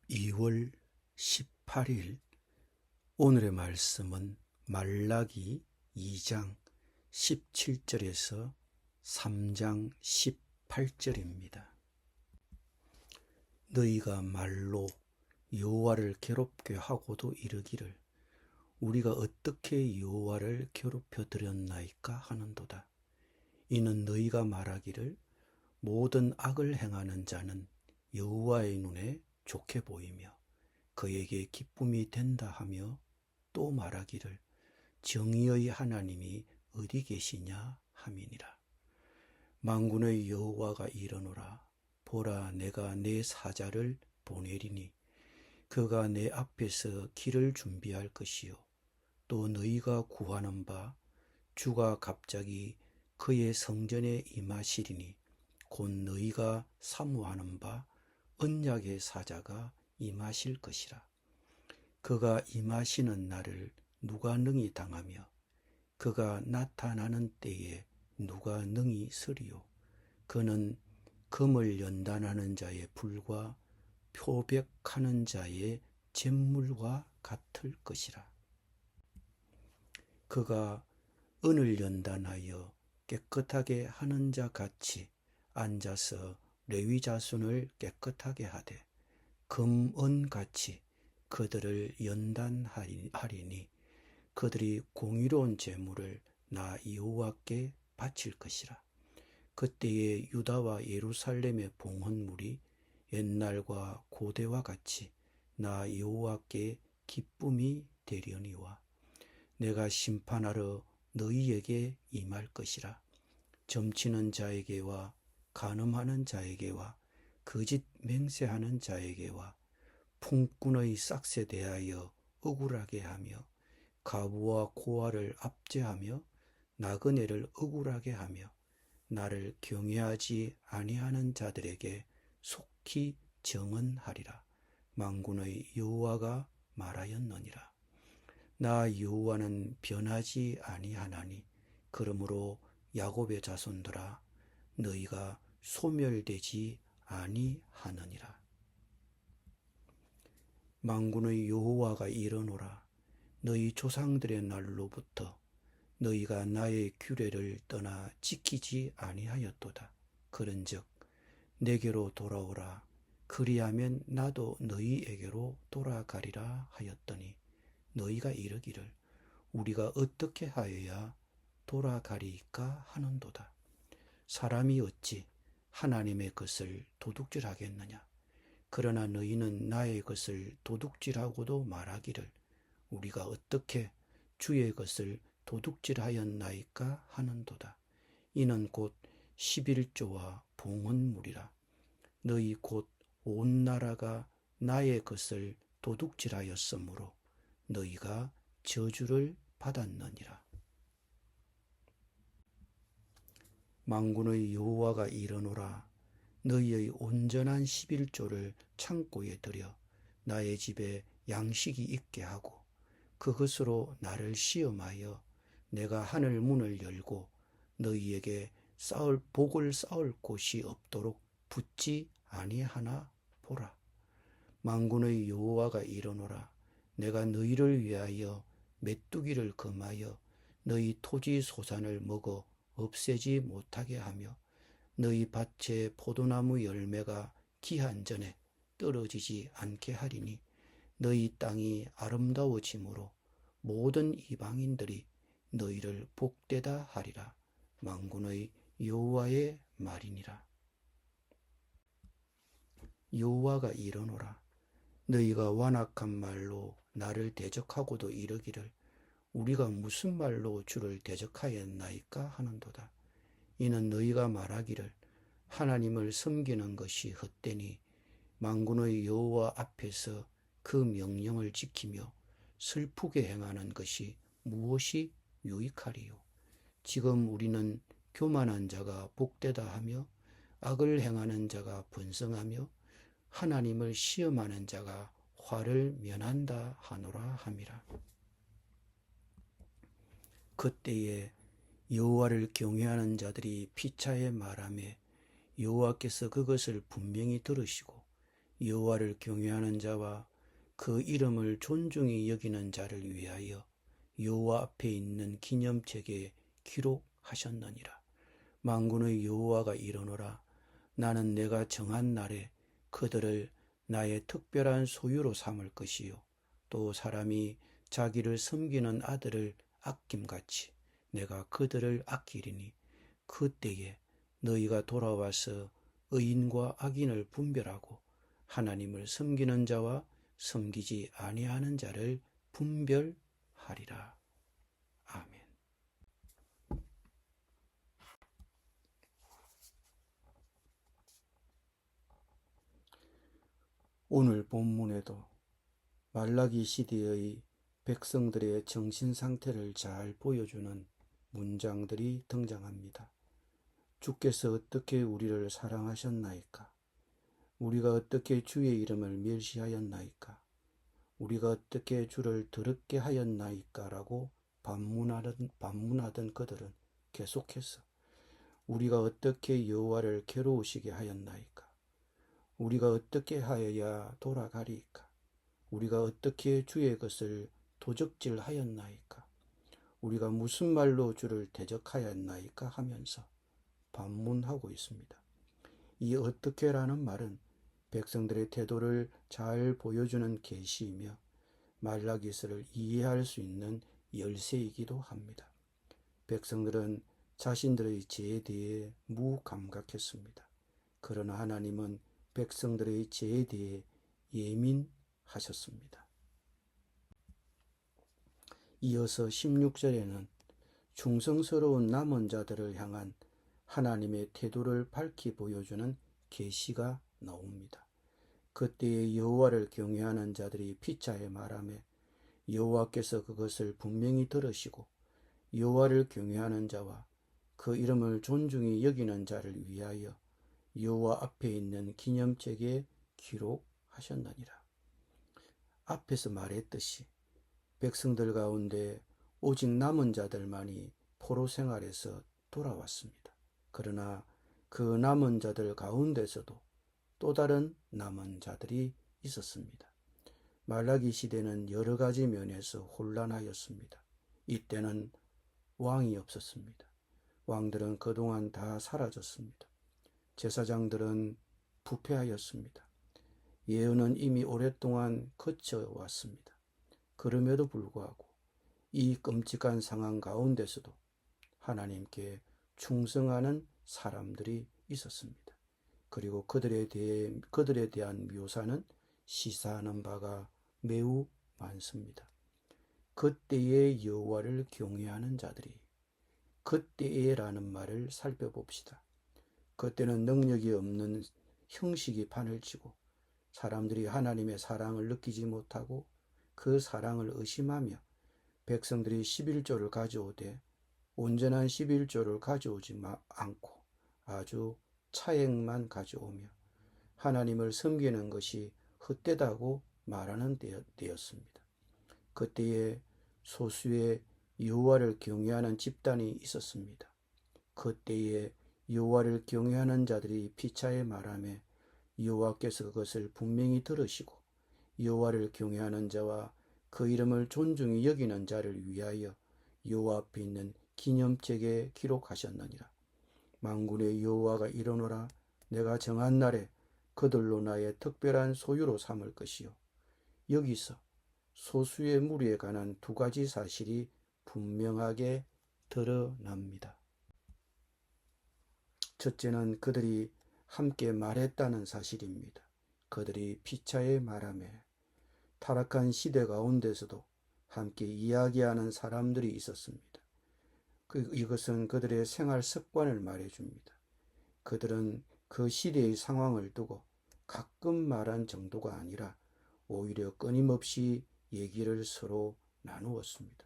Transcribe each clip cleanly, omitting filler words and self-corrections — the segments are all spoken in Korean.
2월 18일 오늘의 말씀은 말라기 2장 17절에서 3장 18절입니다. 너희가 말로 여호와를 괴롭게 하고도 이르기를 우리가 어떻게 여호와를 괴롭혀 드렸나이까 하는도다. 이는 너희가 말하기를 모든 악을 행하는 자는 여호와의 눈에 좋게 보이며 그에게 기쁨이 된다 하며 또 말하기를 정의의 하나님이 어디 계시냐 함이니라. 만군의 여호와가 이르노라. 보라, 내가 내 사자를 보내리니 그가 내 앞에서 길을 준비할 것이요 또 너희가 구하는 바 주가 갑자기 그의 성전에 임하시리니 곧 너희가 사모하는 바 언약의 사자가 임하실 것이라. 그가 임하시는 날을 누가 능히 당하며 그가 나타나는 때에 누가 능히 서리요. 그는 금을 연단하는 자의 불과 표백하는 자의 잿물과 같을 것이라. 그가 은을 연단하여 깨끗하게 하는 자 같이 앉아서 레위 자손을 깨끗하게 하되 금은같이 그들을 연단하리니 그들이 공의로운 제물을 나 여호와께 바칠 것이라. 그때에 유다와 예루살렘의 봉헌물이 옛날과 고대와 같이 나 여호와께 기쁨이 되려니와 내가 심판하러 너희에게 임할 것이라. 점치는 자에게와 간음하는 자에게와 거짓 맹세하는 자에게와 풍꾼의 싹에 대하여 억울하게 하며 가부와 고아를 압제하며 나그네를 억울하게 하며 나를 경외하지 아니하는 자들에게 속히 정언하리라. 만군의 여호와가 말하였느니라. 나 여호와는 변하지 아니하나니 그러므로 야곱의 자손들아 너희가 소멸되지 아니하느니라. 만군의 여호와가 이르노라. 너희 조상들의 날로부터 너희가 나의 규례를 떠나 지키지 아니하였도다. 그런즉 내게로 돌아오라. 그리하면 나도 너희에게로 돌아가리라 하였더니 너희가 이르기를 우리가 어떻게 하여야 돌아가리까 하는도다. 사람이 어찌 하나님의 것을 도둑질하겠느냐. 그러나 너희는 나의 것을 도둑질하고도 말하기를 우리가 어떻게 주의 것을 도둑질하였나이까 하는도다. 이는 곧 11조와 봉헌물이라. 너희 곧 온 나라가 나의 것을 도둑질하였으므로 너희가 저주를 받았느니라. 만군의 여호와가 이르노라. 너희의 온전한 11조를 창고에 들여 나의 집에 양식이 있게 하고 그것으로 나를 시험하여 내가 하늘 문을 열고 너희에게 복을 쌓을 곳이 없도록 붙지 아니하나 보라. 만군의 여호와가 이르노라. 내가 너희를 위하여 메뚜기를 금하여 너희 토지 소산을 먹어 없애지 못하게 하며 너희 밭에 포도나무 열매가 기한 전에 떨어지지 않게 하리니 너희 땅이 아름다워짐으로 모든 이방인들이 너희를 복되다 하리라. 만군의 여호와의 말이니라. 여호와가 이르노라. 너희가 완악한 말로 나를 대적하고도 이르기를 우리가 무슨 말로 주를 대적하였나이까 하는도다. 이는 너희가 말하기를 하나님을 섬기는 것이 헛되니 만군의 여호와 앞에서 그 명령을 지키며 슬프게 행하는 것이 무엇이 유익하리요. 지금 우리는 교만한 자가 복되다 하며 악을 행하는 자가 번성하며 하나님을 시험하는 자가 화를 면한다 하노라 함이라. 그때에 여호와를 경외하는 자들이 피차에 말하며 여호와께서 그것을 분명히 들으시고 여호와를 경외하는 자와 그 이름을 존중히 여기는 자를 위하여 여호와 앞에 있는 기념책에 기록하셨느니라. 만군의 여호와가 이르노라. 나는 내가 정한 날에 그들을 나의 특별한 소유로 삼을 것이요 또 사람이 자기를 섬기는 아들을 아낌같이 내가 그들을 아끼리니 그때에 너희가 돌아와서 의인과 악인을 분별하고 하나님을 섬기는 자와 섬기지 아니하는 자를 분별하리라. 아멘. 오늘 본문에도 말라기 시대의 백성들의 정신 상태를 잘 보여주는 문장들이 등장합니다. 주께서 어떻게 우리를 사랑하셨나이까? 우리가 어떻게 주의 이름을 멸시하였나이까? 우리가 어떻게 주를 더럽게 하였나이까? 라고 반문하던 그들은 계속해서 우리가 어떻게 여호와를 괴로우시게 하였나이까? 우리가 어떻게 하여야 돌아가리이까? 우리가 어떻게 주의 것을 도적질하였나이까? 우리가 무슨 말로 주를 대적하였나이까? 하면서 반문하고 있습니다. 이 어떻게라는 말은 백성들의 태도를 잘 보여주는 계시이며 말라기서를 이해할 수 있는 열쇠이기도 합니다. 백성들은 자신들의 죄에 대해 무감각했습니다. 그러나 하나님은 백성들의 죄에 대해 예민하셨습니다. 이어서 16절에는 충성스러운 남은 자들을 향한 하나님의 태도를 밝히 보여주는 계시가 나옵니다. 그때에 여호와를 경외하는 자들이 피차에 말하며 여호와께서 그것을 분명히 들으시고 여호와를 경외하는 자와 그 이름을 존중히 여기는 자를 위하여 여호와 앞에 있는 기념책에 기록하셨느니라. 앞에서 말했듯이 백성들 가운데 오직 남은 자들만이 포로 생활에서 돌아왔습니다. 그러나 그 남은 자들 가운데서도 또 다른 남은 자들이 있었습니다. 말라기 시대는 여러 가지 면에서 혼란하였습니다. 이때는 왕이 없었습니다. 왕들은 그동안 다 사라졌습니다. 제사장들은 부패하였습니다. 예언은 이미 오랫동안 거쳐왔습니다. 그럼에도 불구하고 이 끔찍한 상황 가운데서도 하나님께 충성하는 사람들이 있었습니다. 그리고 그들에 대한 묘사는 시사하는 바가 매우 많습니다. 그때의 여호와를 경외하는 자들이, 그때에라는 말을 살펴봅시다. 그때는 능력이 없는 형식이 판을 치고 사람들이 하나님의 사랑을 느끼지 못하고 그 사랑을 의심하며 백성들이 11조를 가져오되 온전한 11조를 가져오지 않고 아주 차액만 가져오며 하나님을 섬기는 것이 헛되다고 말하는 때였습니다. 그때에 소수의 여호와를 경외하는 집단이 있었습니다. 그때에 여호와를 경외하는 자들이 피차에 말하며 여호와께서 그것을 분명히 들으시고 여호와를 경외하는 자와 그 이름을 존중히 여기는 자를 위하여 여호와 앞에 있는 기념책에 기록하셨느니라. 만군의 여호와가 이르노라. 내가 정한 날에 그들로 나의 특별한 소유로 삼을 것이요. 여기서 소수의 무리에 관한 두 가지 사실이 분명하게 드러납니다. 첫째는 그들이 함께 말했다는 사실입니다. 그들이 피차에 말하며 타락한 시대 가운데서도 함께 이야기하는 사람들이 있었습니다. 이것은 그들의 생활 습관을 말해줍니다. 그들은 그 시대의 상황을 두고 가끔 말한 정도가 아니라 오히려 끊임없이 얘기를 서로 나누었습니다.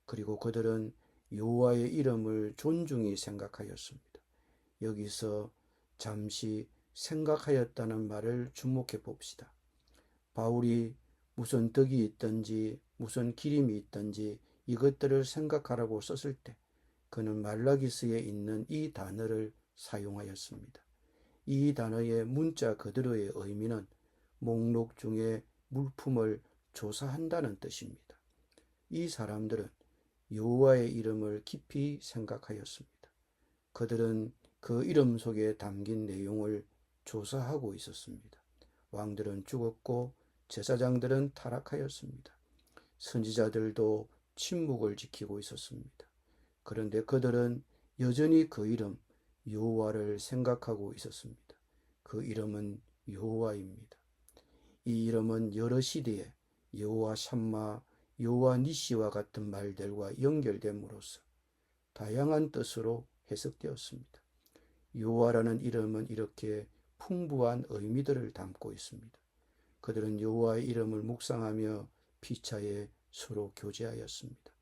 그리고 그들은 여호와의 이름을 존중히 생각하였습니다. 여기서 잠시 생각하였다는 말을 주목해 봅시다. 바울이 무슨 덕이 있든지 무슨 기림이 있든지 이것들을 생각하라고 썼을 때 그는 말라기서에 있는 이 단어를 사용하였습니다. 이 단어의 문자 그대로의 의미는 목록 중에 물품을 조사한다는 뜻입니다. 이 사람들은 여호와의 이름을 깊이 생각하였습니다. 그들은 그 이름 속에 담긴 내용을 조사하고 있었습니다. 왕들은 죽었고 제사장들은 타락하였습니다. 선지자들도 침묵을 지키고 있었습니다. 그런데 그들은 여전히 그 이름 여호와를 생각하고 있었습니다. 그 이름은 여호와입니다. 이 이름은 여러 시대에 여호와 샴마, 여호와 니시와 같은 말들과 연결됨으로써 다양한 뜻으로 해석되었습니다. 여호와라는 이름은 이렇게 풍부한 의미들을 담고 있습니다. 그들은 여호와의 이름을 묵상하며 피차에 서로 교제하였습니다.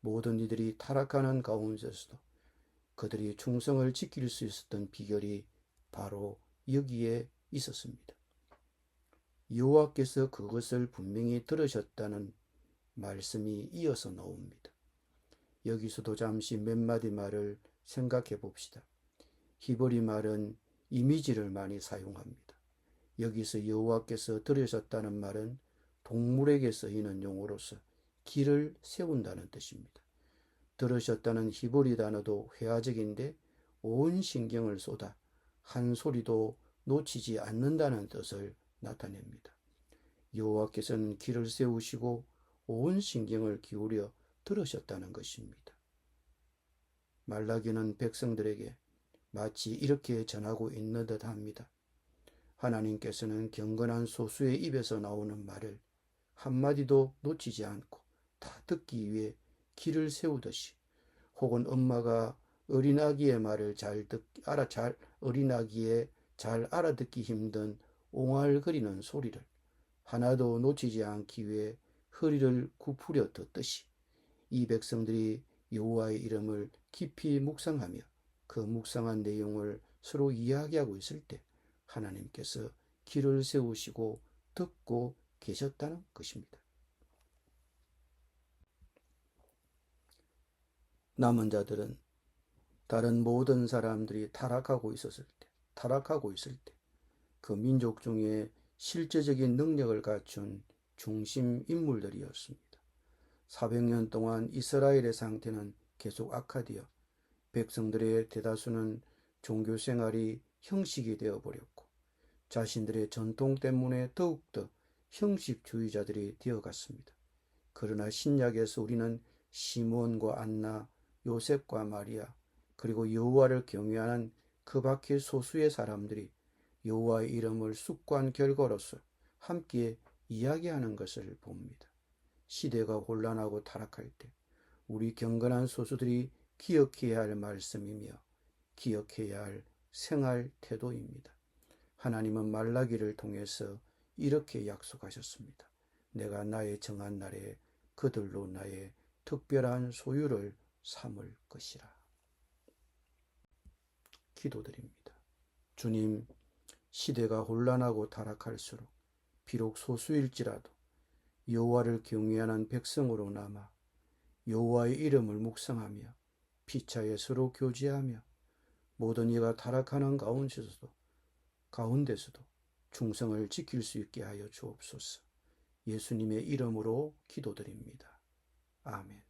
모든 이들이 타락하는 가운데서도 그들이 충성을 지킬 수 있었던 비결이 바로 여기에 있었습니다. 여호와께서 그것을 분명히 들으셨다는 말씀이 이어서 나옵니다. 여기서도 잠시 몇 마디 말을 생각해 봅시다. 히브리 말은 이미지를 많이 사용합니다. 여기서 여호와께서 들으셨다는 말은 동물에게 쓰이는 용어로서 길을 세운다는 뜻입니다. 들으셨다는 히브리 단어도 회화적인데 온 신경을 쏟아 한 소리도 놓치지 않는다는 뜻을 나타냅니다. 여호와께서는 길을 세우시고 온 신경을 기울여 들으셨다는 것입니다. 말라기는 백성들에게 마치 이렇게 전하고 있는 듯 합니다. 하나님께서는 경건한 소수의 입에서 나오는 말을 한마디도 놓치지 않고 다 듣기 위해 길을 세우듯이, 혹은 엄마가 어린아기의 말을 어린아기의 잘 알아듣기 힘든 옹알거리는 소리를 하나도 놓치지 않기 위해 허리를 굽으려 듣듯이 이 백성들이 여호와의 이름을 깊이 묵상하며 그 묵상한 내용을 서로 이야기하고 있을 때 하나님께서 길을 세우시고 듣고 계셨다는 것입니다. 남은 자들은 다른 모든 사람들이 타락하고 있을 때 그 민족 중에 실제적인 능력을 갖춘 중심 인물들이었습니다. 400년 동안 이스라엘의 상태는 계속 악화되어 백성들의 대다수는 종교 생활이 형식이 되어버렸고 자신들의 전통 때문에 더욱더 형식주의자들이 되어갔습니다. 그러나 신약에서 우리는 시몬과 안나, 요셉과 마리아, 그리고 여호와를 경외하는 그 밖의 소수의 사람들이 여호와의 이름을 습관 결과로서 함께 이야기하는 것을 봅니다. 시대가 혼란하고 타락할 때 우리 경건한 소수들이 기억해야 할 말씀이며 기억해야 할 생활 태도입니다. 하나님은 말라기를 통해서 이렇게 약속하셨습니다. 내가 나의 정한 날에 그들로 나의 특별한 소유를 삼을 것이라. 기도드립니다. 주님, 시대가 혼란하고 타락할수록 비록 소수일지라도 여호와를 경외하는 백성으로 남아 여호와의 이름을 묵상하며 피차에 서로 교제하며 모든 이가 타락하는 가운데서도 충성을 지킬 수 있게 하여 주옵소서. 예수님의 이름으로 기도드립니다. 아멘.